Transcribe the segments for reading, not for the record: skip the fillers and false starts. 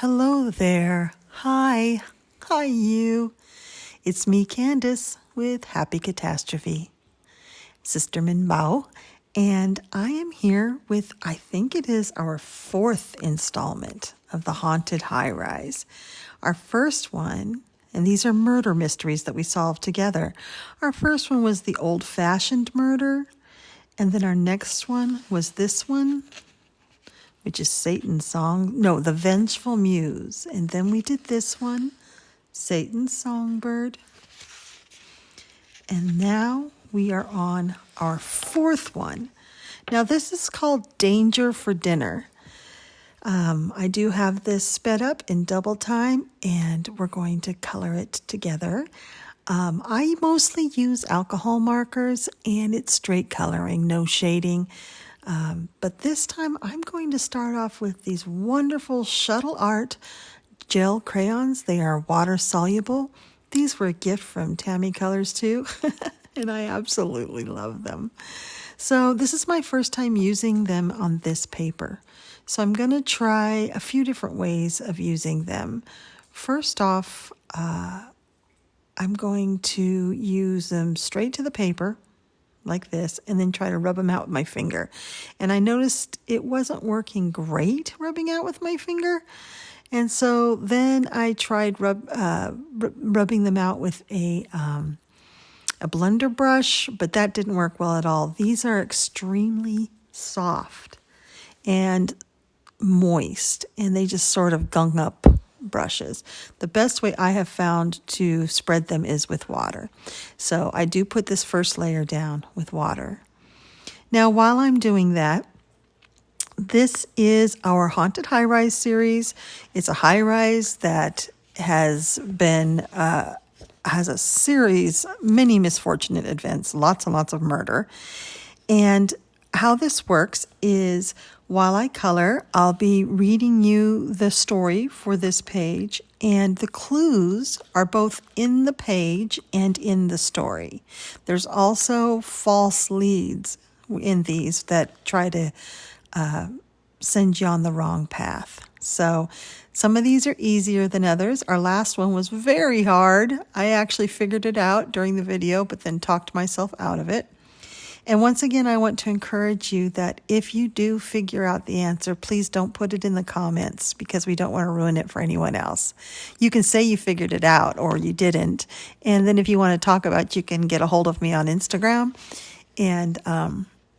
Hello there. Hi. Hi, you. It's me, Candace, with Happy Catastrophe, Sister Min Bao, and I am here with, I think it is our fourth installment of the Haunted Highrise. Our first one, and these are murder mysteries that we solved together. Our first one was the old-fashioned murder, and then our next one was this one, which is Satan's Song. No, The Vengeful Muse. And then we did this one, Satan's Songbird. And now we are on our fourth one. Now this is called Danger for Dinner. I do have this sped up in double time, and we're going to color it together. I mostly use alcohol markers, and it's straight coloring, no shading. But this time I'm going to start off with these wonderful Shuttle Art gel crayons. They are water soluble. These were a gift from Tammy Colors too, and I absolutely love them. So this is my first time using them on this paper. So I'm going to try a few different ways of using them. First off, I'm going to use them straight to the paper, like this, and then try to rub them out with my finger. And I noticed it wasn't working great rubbing out with my finger. And so then I tried rubbing them out with a blender brush, but that didn't work well at all. These are extremely soft and moist, and they just sort of gung up brushes. The best way I have found to spread them is with water. So I do put this first layer down with water. Now, while I'm doing that, this is our Haunted Highrise series. It's a high-rise that has a series, many misfortunate events, lots and lots of murder. And how this works is, while I color, I'll be reading you the story for this page, and the clues are both in the page and in the story. There's also false leads in these that try to send you on the wrong path. So some of these are easier than others. Our last one was very hard. I actually figured it out during the video, but then talked myself out of it. And once again, I want to encourage you that if you do figure out the answer, please don't put it in the comments, because we don't want to ruin it for anyone else. You can say you figured it out or you didn't. And then if you want to talk about it, you can get a hold of me on Instagram. And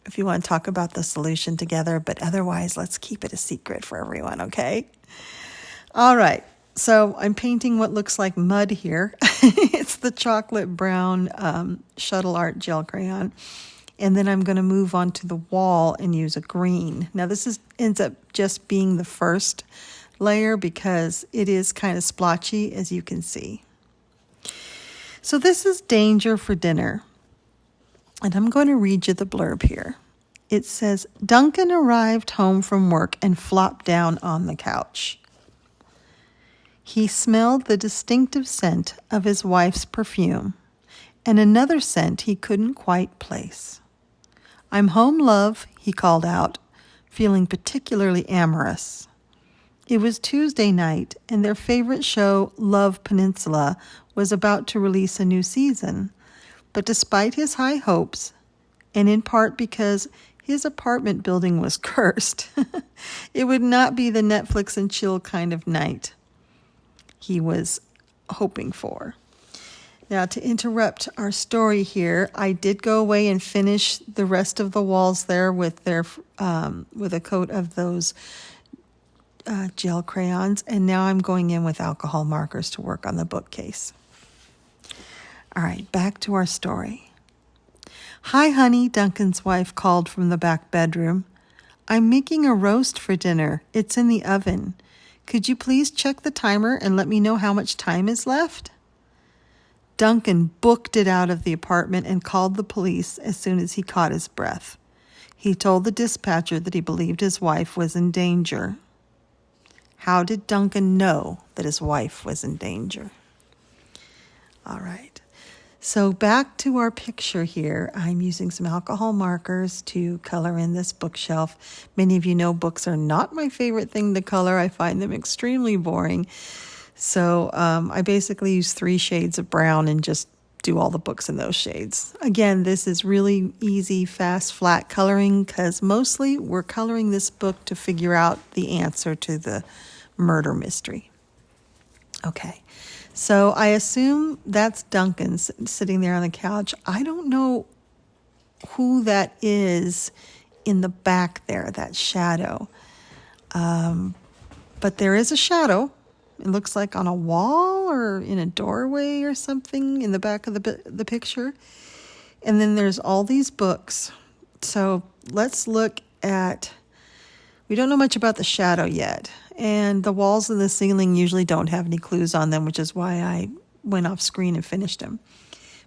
if you want to talk about the solution together, but otherwise, let's keep it a secret for everyone, okay? All right. So I'm painting what looks like mud here. It's the chocolate brown Shuttle Art gel crayon. And then I'm going to move on to the wall and use a green. Now this ends up just being the first layer because it is kind of splotchy, as you can see. So this is Danger for Dinner. And I'm going to read you the blurb here. It says, Duncan arrived home from work and flopped down on the couch. He smelled the distinctive scent of his wife's perfume and another scent he couldn't quite place. I'm home, love, he called out, feeling particularly amorous. It was Tuesday night, and their favorite show, Love Peninsula, was about to release a new season. But despite his high hopes, and in part because his apartment building was cursed, it would not be the Netflix and chill kind of night he was hoping for. Now, to interrupt our story here, I did go away and finish the rest of the walls there with a coat of those gel crayons, and now I'm going in with alcohol markers to work on the bookcase. All right, back to our story. Hi, honey, Duncan's wife called from the back bedroom. I'm making a roast for dinner. It's in the oven. Could you please check the timer and let me know how much time is left? Duncan booked it out of the apartment and called the police as soon as he caught his breath. He told the dispatcher that he believed his wife was in danger. How did Duncan know that his wife was in danger? All right. So back to our picture here. I'm using some alcohol markers to color in this bookshelf. Many of you know books are not my favorite thing to color. I find them extremely boring. So I basically use 3 shades of brown and just do all the books in those shades. Again, this is really easy, fast, flat coloring because mostly we're coloring this book to figure out the answer to the murder mystery. Okay, so I assume that's Duncan sitting there on the couch. I don't know who that is in the back there, that shadow. But there is a shadow. It looks like on a wall or in a doorway or something in the back of the picture. And then there's all these books. So let's look at, we don't know much about the shadow yet. And the walls and the ceiling usually don't have any clues on them, which is why I went off screen and finished them.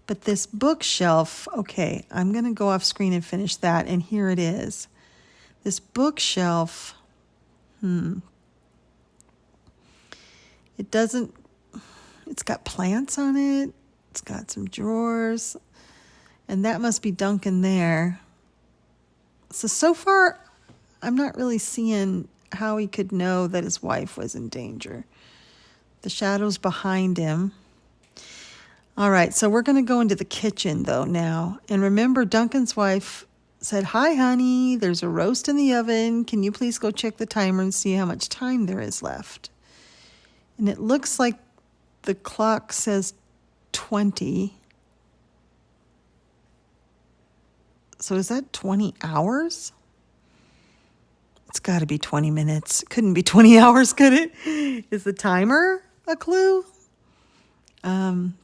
But this bookshelf, okay, I'm going to go off screen and finish that. And here it is. This bookshelf, it's got plants on it. It's got some drawers. And that must be Duncan there. So far, I'm not really seeing how he could know that his wife was in danger. The shadow's behind him. All right, so we're going to go into the kitchen, though, now. And remember, Duncan's wife said, "Hi, honey, there's a roast in the oven. Can you please go check the timer and see how much time there is left?" And it looks like the clock says 20. So is that 20 hours? It's got to be 20 minutes. Couldn't be 20 hours, could it? Is the timer a clue? I'm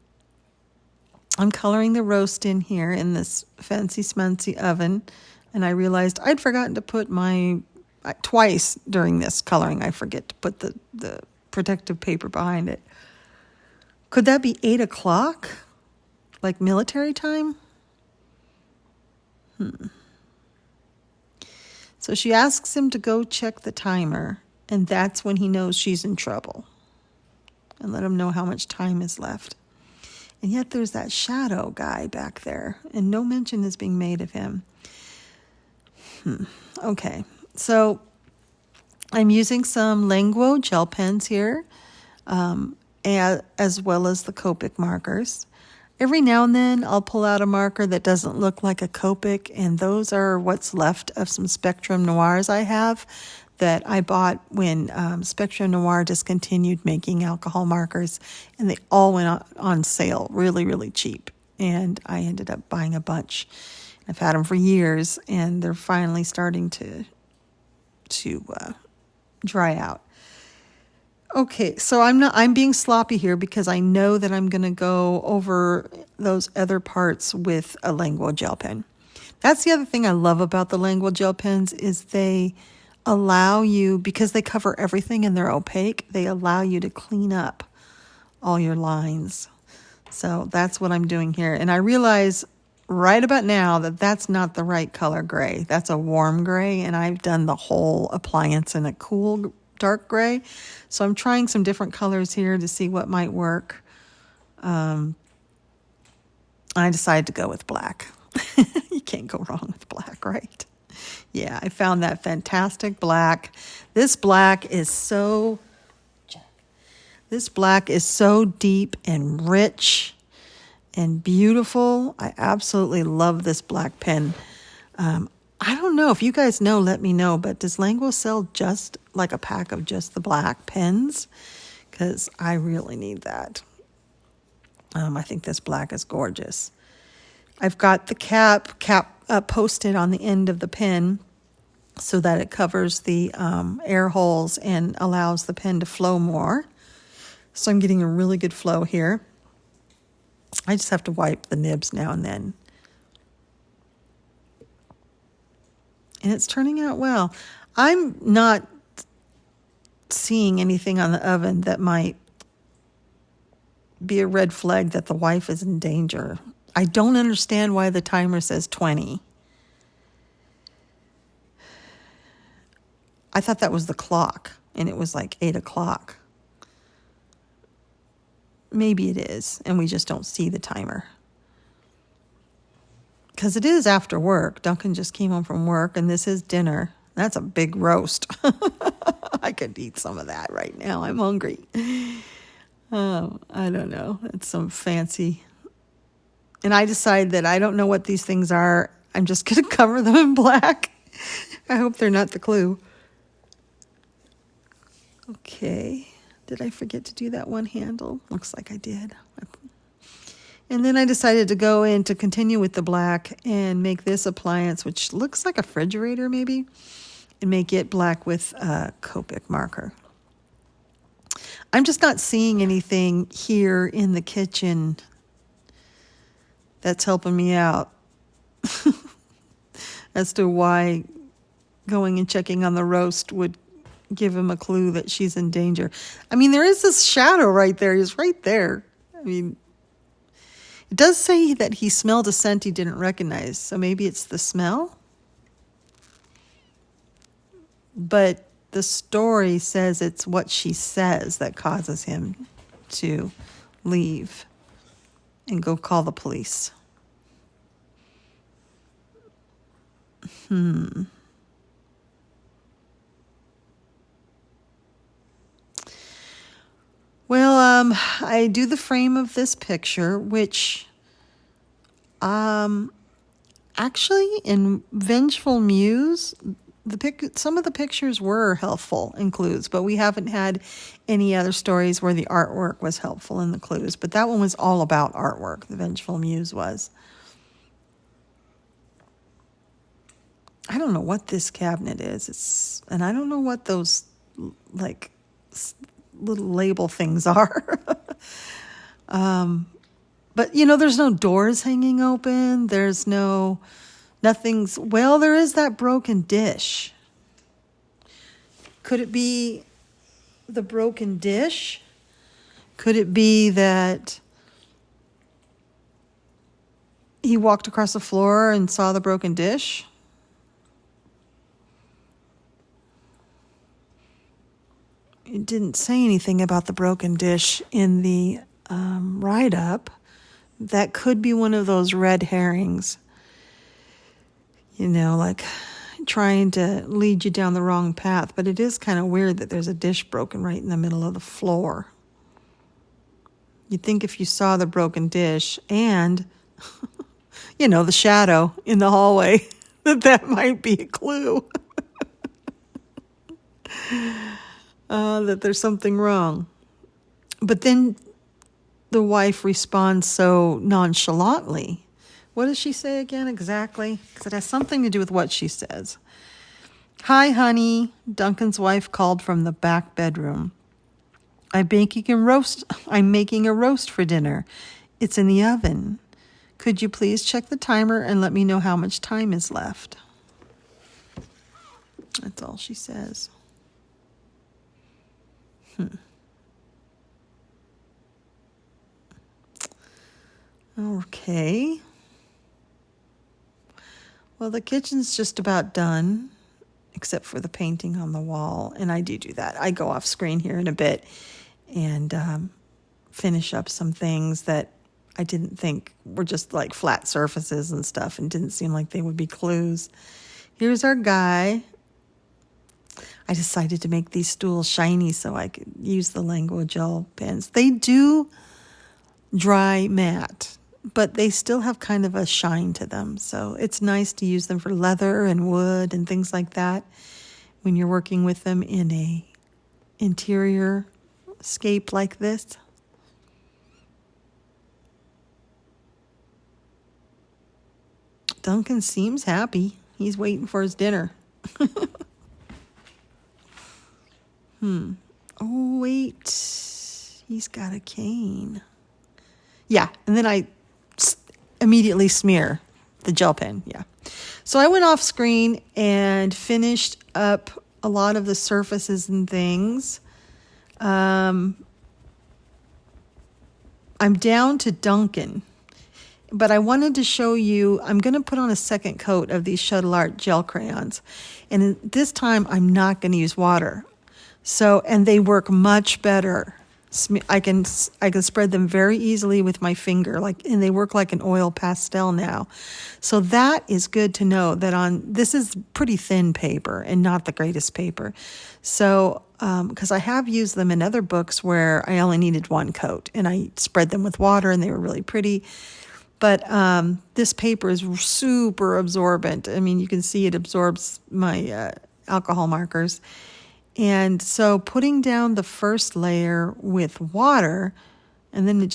coloring the roast in here in this fancy smancy oven. And I realized I'd forgotten to put twice during this coloring, I forget to put the protective paper behind it. Could that be 8 o'clock? Like military time? So she asks him to go check the timer, and that's when he knows she's in trouble. And let him know how much time is left. And yet there's that shadow guy back there, and no mention is being made of him. Okay, so I'm using some Linguo gel pens here, as well as the Copic markers. Every now and then I'll pull out a marker that doesn't look like a Copic, and those are what's left of some Spectrum Noirs I have that I bought when Spectrum Noir discontinued making alcohol markers, and they all went on sale really, really cheap. And I ended up buying a bunch. I've had them for years, and they're finally starting to dry out. Okay, so I'm being sloppy here because I know that I'm going to go over those other parts with a Linguo gel pen. That's the other thing I love about the Linguo gel pens is they allow you, because they cover everything and they're opaque, they allow you to clean up all your lines. So that's what I'm doing here. And I realize right about now that that's not the right color gray. That's a warm gray, and I've done the whole appliance in a cool dark gray. So I'm trying some different colors here to see what might work. I decided to go with black. You can't go wrong with black, right? Yeah, I found that fantastic black. This black is so deep and rich and beautiful. I absolutely love this black pen. I don't know if you guys know, let me know, but does Linguo sell just like a pack of just the black pens? Because I really need that. I think this black is gorgeous. I've got the cap posted on the end of the pen so that it covers the air holes and allows the pen to flow more. So I'm getting a really good flow here. I just have to wipe the nibs now and then. And it's turning out well. I'm not seeing anything on the oven that might be a red flag that the wife is in danger. I don't understand why the timer says 20. I thought that was the clock, and it was like 8 o'clock. Maybe it is, and we just don't see the timer. because it is after work. Duncan just came home from work, and this is dinner. That's a big roast. I could eat some of that right now. I'm hungry. I don't know. It's some fancy. And I decide that I don't know what these things are. I'm just going to cover them in black. I hope they're not the clue. Okay. Did I forget to do that one handle? Looks like I did. And then I decided to go in to continue with the black and make this appliance, which looks like a refrigerator maybe, and make it black with a Copic marker. I'm just not seeing anything here in the kitchen that's helping me out as to why going and checking on the roast would give him a clue that she's in danger. I mean, there is this shadow right there. He's right there. I mean, it does say that he smelled a scent he didn't recognize, so maybe it's the smell. But the story says it's what she says that causes him to leave and go call the police. Well, I do the frame of this picture, which actually in Vengeful Muse, some of the pictures were helpful in clues, but we haven't had any other stories where the artwork was helpful in the clues. But that one was all about artwork, the Vengeful Muse was. I don't know what this cabinet is. And I don't know what those, like, little label things are. But, there's no doors hanging open. There's nothing's, well, there is that broken dish. Could it be the broken dish? Could it be that he walked across the floor and saw the broken dish? It didn't say anything about the broken dish in the write-up. That could be one of those red herrings. Like trying to lead you down the wrong path. But it is kind of weird that there's a dish broken right in the middle of the floor. You'd think if you saw the broken dish and, the shadow in the hallway, that might be a clue. That there's something wrong. But then the wife responds so nonchalantly. What does she say again exactly? Because it has something to do with what she says. Hi, honey, Duncan's wife called from the back bedroom. I'm making a roast for dinner. It's in the oven. Could you please check the timer and let me know how much time is left? That's all she says. Okay. Well, the kitchen's just about done, except for the painting on the wall. And I do that. I go off screen here in a bit and finish up some things that I didn't think were just like flat surfaces and stuff and didn't seem like they would be clues. Here's our guy. I decided to make these stools shiny so I could use the Language gel pens. They do dry matte, but they still have kind of a shine to them. So it's nice to use them for leather and wood and things like that when you're working with them in a interior scape like this. Duncan seems happy. He's waiting for his dinner. Oh, wait. He's got a cane. Yeah, and then I immediately smear the gel pen. Yeah. So I went off screen and finished up a lot of the surfaces and things. I'm down to Duncan, but I wanted to show you, I'm going to put on a second coat of these Shuttle Art gel crayons. And this time I'm not going to use water. So, and they work much better I can spread them very easily with my finger, and they work like an oil pastel now. So that is good to know that this is pretty thin paper and not the greatest paper. So, because I have used them in other books where I only needed one coat and I spread them with water and they were really pretty. But this paper is super absorbent. I mean, you can see it absorbs my alcohol markers. And so putting down the first layer with water, and then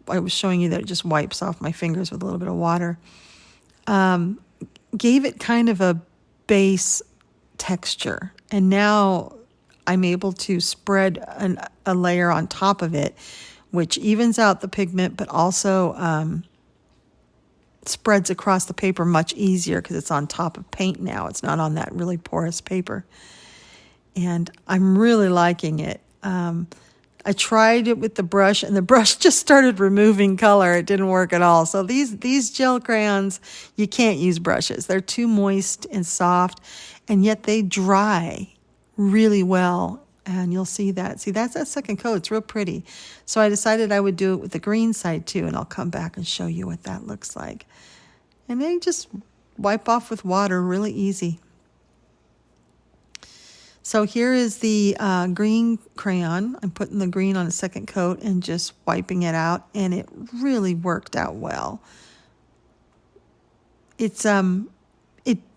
I was showing you that it just wipes off my fingers with a little bit of water, gave it kind of a base texture. And now I'm able to spread a layer on top of it, which evens out the pigment, but also spreads across the paper much easier because it's on top of paint now. It's not on that really porous paper. And I'm really liking it. I tried it with the brush, and the brush just started removing color. It didn't work at all. So these gel crayons, you can't use brushes. They're too moist and soft, and yet they dry really well. And you'll see that. See, that's that second coat. It's real pretty. So I decided I would do it with the green side too, and I'll come back and show you what that looks like. And they just wipe off with water really easy. So here is the green crayon. I'm putting the green on a second coat and just wiping it out, and it really worked out well. It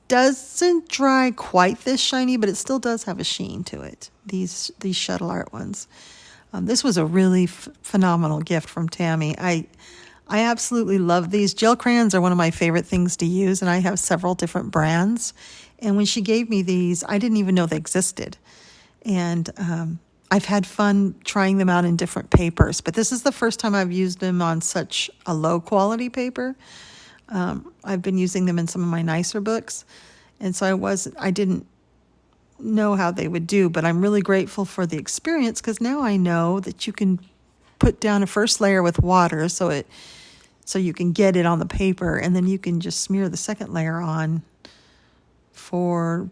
doesn't dry quite this shiny, but it still does have a sheen to it. These shuttle art ones. This was a really phenomenal gift from Tammy. I absolutely love these. Gel crayons are one of my favorite things to use, and I have several different brands. And when she gave me these, I didn't even know they existed. And I've had fun trying them out in different papers, but this is the first time I've used them on such a low quality paper. I've been using them in some of my nicer books, and so I didn't know how they would do, but I'm really grateful for the experience because now I know that you can put down a first layer with water so you can get it on the paper, and then you can just smear the second layer on for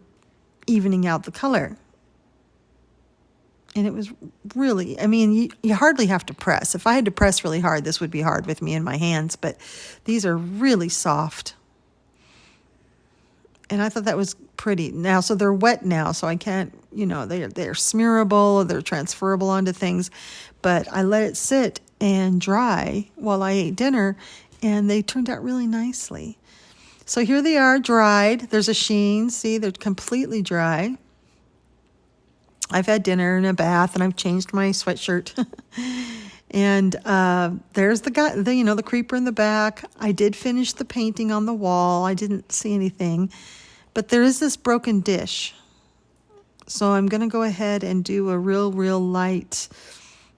evening out the color. And it was really, I mean, you hardly have to press. If I had to press really hard, this would be hard with me in my hands, but these are really soft. And I thought that was pretty. Now, so they're wet now, so I can't, they're smearable, they're transferable onto things, but I let it sit and dry while I ate dinner, and they turned out really nicely. So here they are, dried. There's a sheen. See, they're completely dry. I've had dinner and a bath, and I've changed my sweatshirt. And there's the guy, the creeper in the back. I did finish the painting on the wall. I didn't see anything, but there is this broken dish. So I'm going to go ahead and do a real light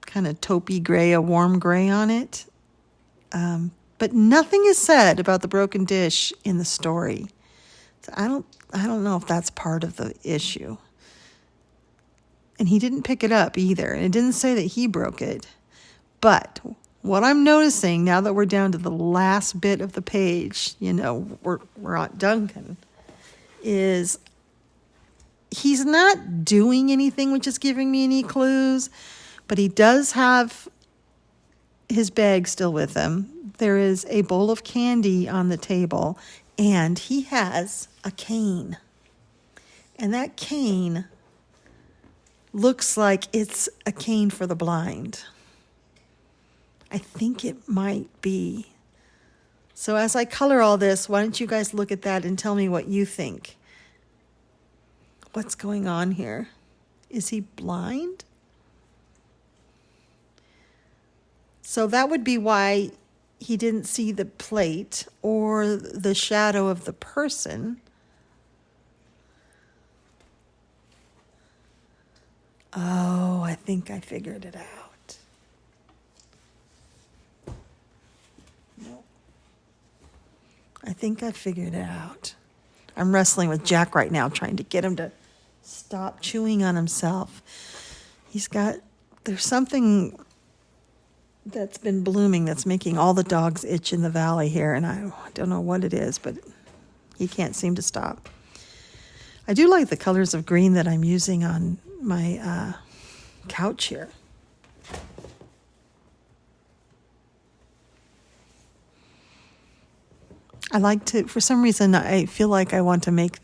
kind of taupey gray, a warm gray on it. But nothing is said about the broken dish in the story. So I don't know if that's part of the issue. And he didn't pick it up either. And it didn't say that he broke it. But what I'm noticing now that we're down to the last bit of the page, we're on Duncan, is he's not doing anything which is giving me any clues, but he does have his bag still with him. There is a bowl of candy on the table, and he has a cane. And that cane looks like it's a cane for the blind. I think it might be. So as I color all this, why don't you guys look at that and tell me what you think? What's going on here? Is he blind? So that would be why he didn't see the plate or the shadow of the person. Oh, I think I figured it out. No. I think I figured it out. I'm wrestling with Jack right now, trying to get him to stop chewing on himself. There's something that's been blooming that's making all the dogs itch in the valley here, and I don't know what it is, but he can't seem to stop. I do like the colors of green that I'm using on my couch here. I like to, for some reason, I feel like I want to make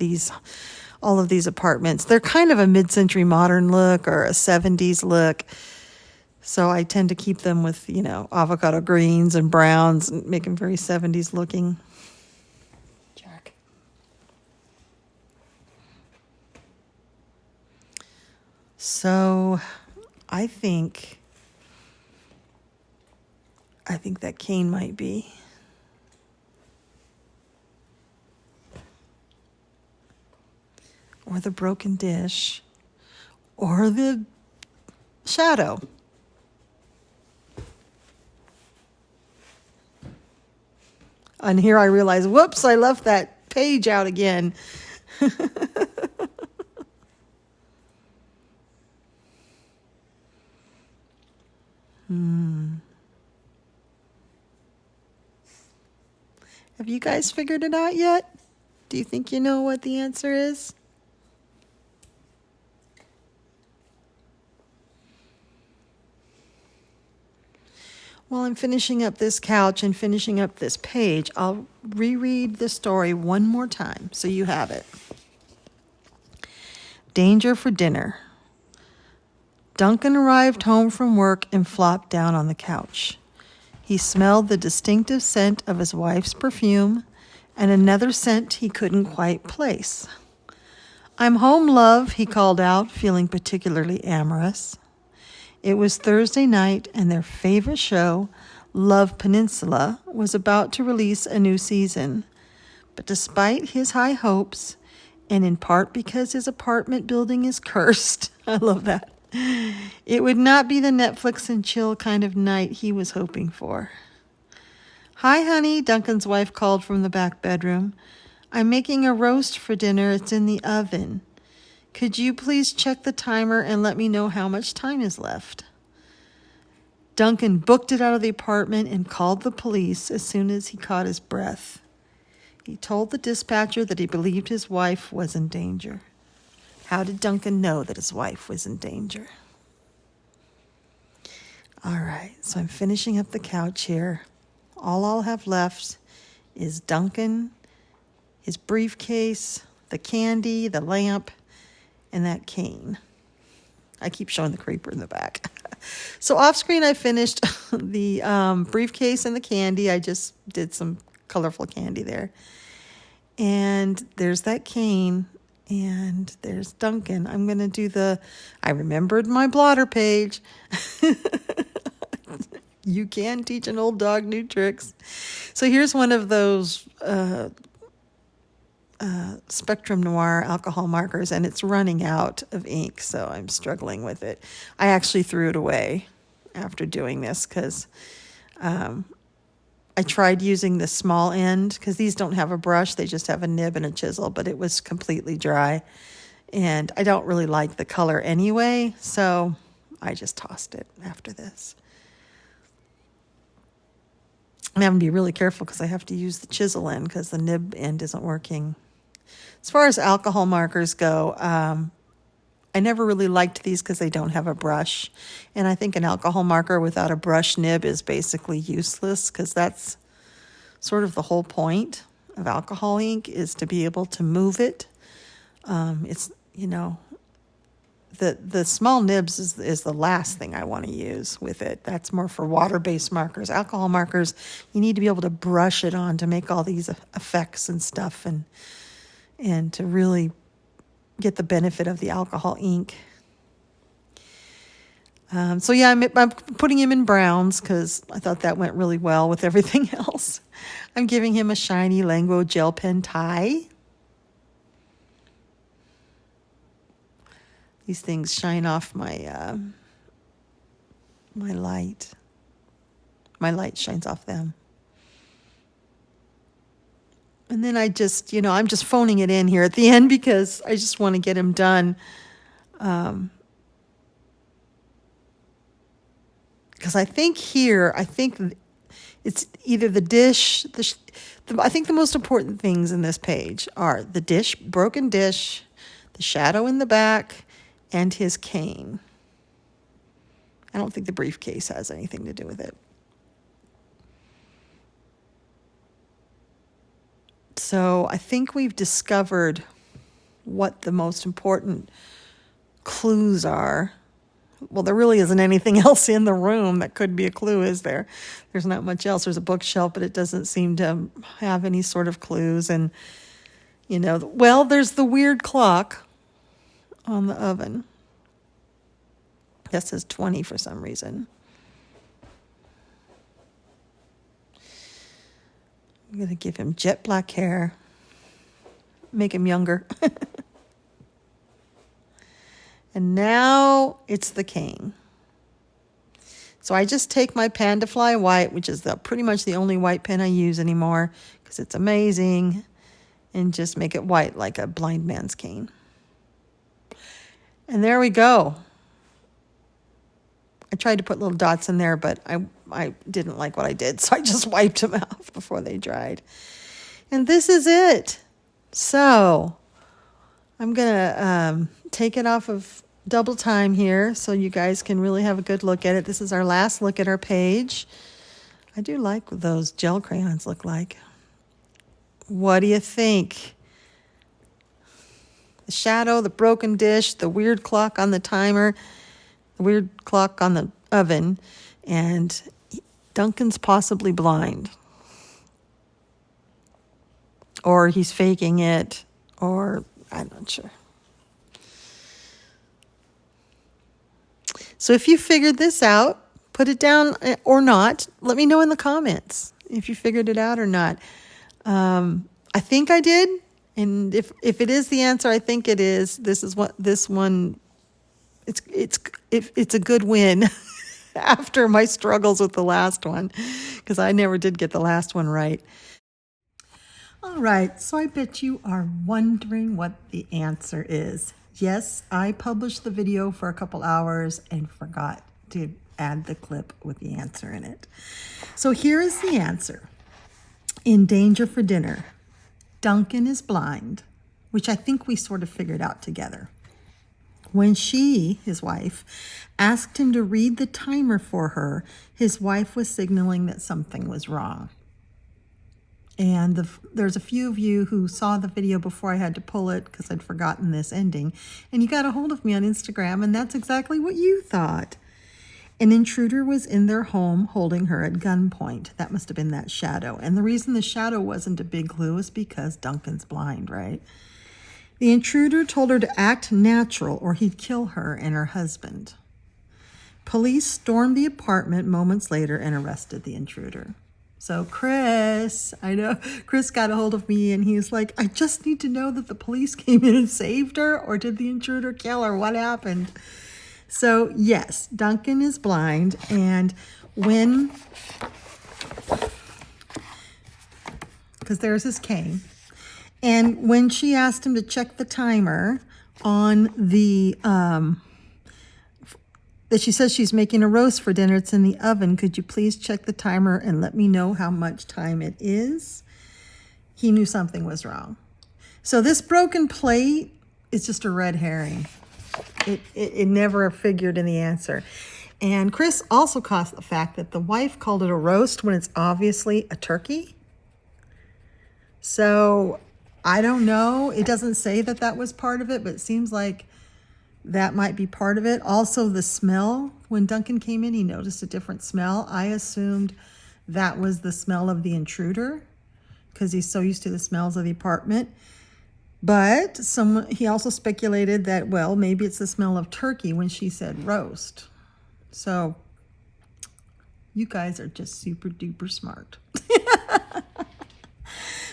all of these apartments. They're kind of a mid-century modern look or a 70s look. So I tend to keep them with, avocado greens and browns and make them very 70s looking. Jack. So I think that cane might be. Or the broken dish. Or the shadow. And here I realize, whoops, I left that page out again. Have you guys figured it out yet? Do you think you know what the answer is? While I'm finishing up this couch and finishing up this page, I'll reread the story one more time so you have it. Danger for dinner. Duncan arrived home from work and flopped down on the couch. He smelled the distinctive scent of his wife's perfume and another scent he couldn't quite place. "I'm home, love," he called out, feeling particularly amorous. It was Thursday night, and their favorite show, Love Peninsula, was about to release a new season. But despite his high hopes, and in part because his apartment building is cursed, I love that, it would not be the Netflix and chill kind of night he was hoping for. "Hi, honey," Duncan's wife called from the back bedroom. "I'm making a roast for dinner. It's in the oven. Could you please check the timer and let me know how much time is left?" Duncan booked it out of the apartment and called the police as soon as he caught his breath. He told the dispatcher that he believed his wife was in danger. How did Duncan know that his wife was in danger? All right, so I'm finishing up the couch here. All I'll have left is Duncan, his briefcase, the candy, the lamp, and that cane. I keep showing the creeper in the back. So off screen, I finished the briefcase and the candy. I just did some colorful candy there. And there's that cane. And there's Duncan. I'm going to do I remembered my blotter page. You can teach an old dog new tricks. So here's one of those Spectrum Noir alcohol markers, and it's running out of ink, so I'm struggling with it. I actually threw it away after doing this because I tried using the small end because these don't have a brush. They just have a nib and a chisel, but it was completely dry. And I don't really like the color anyway, so I just tossed it after this. I'm having to be really careful because I have to use the chisel end because the nib end isn't working. As far as alcohol markers go, I never really liked these because they don't have a brush. And I think an alcohol marker without a brush nib is basically useless because that's sort of the whole point of alcohol ink is to be able to move it. It's, the small nibs is the last thing I want to use with it. That's more for water-based markers. Alcohol markers, you need to be able to brush it on to make all these effects and stuff and to really get the benefit of the alcohol ink. I'm putting him in browns because I thought that went really well with everything else. I'm giving him a shiny Lango gel pen tie. These things shine off my light. My light shines off them. And then I'm just phoning it in here at the end because I just want to get him done. Because I think it's either the dish, I think the most important things in this page are the dish, broken dish, the shadow in the back, and his cane. I don't think the briefcase has anything to do with it. I think we've discovered what the most important clues are. Well, there really isn't anything else in the room that could be a clue, is there? There's not much else. There's a bookshelf, but it doesn't seem to have any sort of clues. And, you know, well, there's the weird clock on the oven. That says 20 for some reason. I'm going to give him jet black hair. Make him younger. And now it's the cane. So I just take my Panda Fly White, which is pretty much the only white pen I use anymore because it's amazing, and just make it white like a blind man's cane. And there we go. I tried to put little dots in there, but I didn't like what I did, so I just wiped them off before they dried. And this is it. So I'm going to take it off of double time here so you guys can really have a good look at it. This is our last look at our page. I do like what those gel crayons look like. What do you think? The shadow, the broken dish, the weird clock on the timer, the weird clock on the oven, and Duncan's possibly blind. Or he's faking it, or I'm not sure. So if you figured this out, put it down or not. Let me know in the comments if you figured it out or not. I think I did. And if it is the answer, I think it is. This one. It's a good win after my struggles with the last one, because I never did get the last one right. All right, so I bet you are wondering what the answer is. Yes, I published the video for a couple hours and forgot to add the clip with the answer in it. So here is the answer. In Danger for Dinner, Duncan is blind, which I think we sort of figured out together. When she, his wife, asked him to read the timer for her, his wife was signaling that something was wrong. And there's a few of you who saw the video before I had to pull it because I'd forgotten this ending. And you got a hold of me on Instagram, and that's exactly what you thought. An intruder was in their home holding her at gunpoint. That must have been that shadow. And the reason the shadow wasn't a big clue is because Duncan's blind, right? The intruder told her to act natural or he'd kill her and her husband. Police stormed the apartment moments later and arrested the intruder. So Chris got a hold of me and he was like, I just need to know that the police came in and saved her, or did the intruder kill her? What happened? So yes, Duncan is blind, and because there's his cane, and when she asked him to check the timer on the, that she says she's making a roast for dinner, it's in the oven, could you please check the timer and let me know how much time it is? He knew something was wrong. So this broken plate is just a red herring. It never figured in the answer. And Chris also caught the fact that the wife called it a roast when it's obviously a turkey. So I don't know. It doesn't say that that was part of it, but it seems like that might be part of it. Also, the smell. When Duncan came in, he noticed a different smell. I assumed that was the smell of the intruder because he's so used to the smells of the apartment. But he also speculated that, well, maybe it's the smell of turkey when she said roast. So you guys are just super duper smart.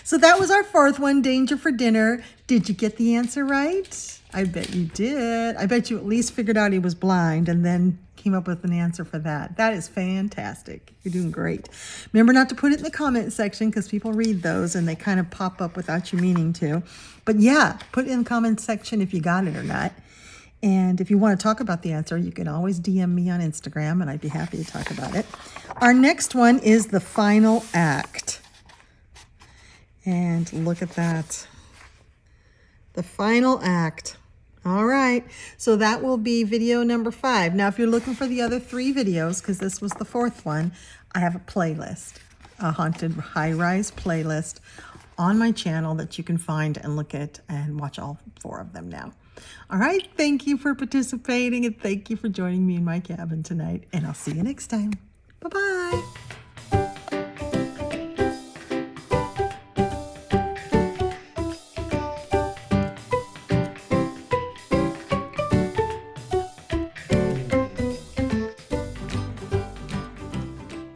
So that was our fourth one, Danger for Dinner. Did you get the answer right? I bet you did. I bet you at least figured out he was blind and then came up with an answer for that. That is fantastic. You're doing great. Remember not to put it in the comment section because people read those and they kind of pop up without you meaning to. But yeah, put it in the comment section if you got it or not. And if you want to talk about the answer, you can always DM me on Instagram and I'd be happy to talk about it. Our next one is the final act. And look at that. The final act. All right, so that will be video number 5. Now, if you're looking for the other 3 videos, because this was the 4th one, I have a playlist, a Haunted Highrise playlist on my channel that you can find and look at and watch all 4 of them now. All right, thank you for participating and thank you for joining me in my cabin tonight, and I'll see you next time. Bye-bye.